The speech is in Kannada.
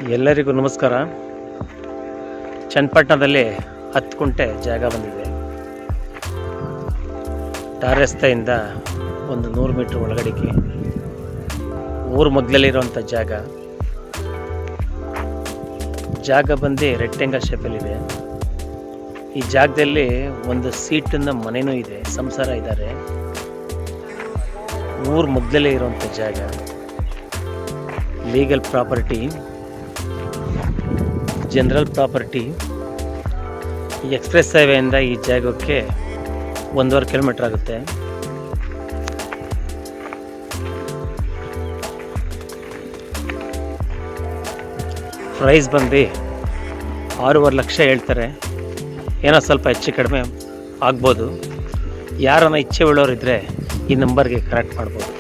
ಎಲ್ಲರಿಗೂ ನಮಸ್ಕಾರ. ಚನ್ನಪಟ್ಟಣದಲ್ಲಿ 10 ಕುಂಟೆ ಜಾಗ ಬಂದಿದೆ. ಟಾರ್ ರಸ್ತೆಯಿಂದ ಒಂದು 100 ಮೀಟರ್ ಒಳಗಡೆಗೆ ಊರು ಮಗ್ಲಲ್ಲಿರುವಂಥ ಜಾಗ ಬಂದು ರೆಕ್ಟೆಂಗಲ್ ಶೇಪಲ್ಲಿದೆ. ಈ ಜಾಗದಲ್ಲಿ ಒಂದು ಸೀಟಿನ ಮನೆಯೂ ಇದೆ, ಸಂಸಾರ ಇದ್ದಾರೆ. ಊರು ಮಗ್ಲಲ್ಲೇ ಇರುವಂಥ ಜಾಗ, ಲೀಗಲ್ ಪ್ರಾಪರ್ಟಿ, ಜನರಲ್ ಪ್ರಾಪರ್ಟಿ. ಈ ಎಕ್ಸ್ಪ್ರೆಸ್ ಹೈವೇಯಿಂದ ಈ ಜಾಗಕ್ಕೆ 1.5 ಕಿಲೋಮೀಟರ್ ಆಗುತ್ತೆ. ಪ್ರೈಸ್ ಬಂದು 6.5 ಲಕ್ಷ ಹೇಳ್ತಾರೆ. ಏನೋ ಸ್ವಲ್ಪ ಹೆಚ್ಚು ಕಡಿಮೆ ಆಗ್ಬೋದು. ಯಾರನ್ನ ಇಚ್ಛೆ ಉಳ್ಳೋರಿದ್ದರೆ ಈ ನಂಬರ್ಗೆ ಕರೆಕ್ಟ್ ಮಾಡ್ಬೋದು.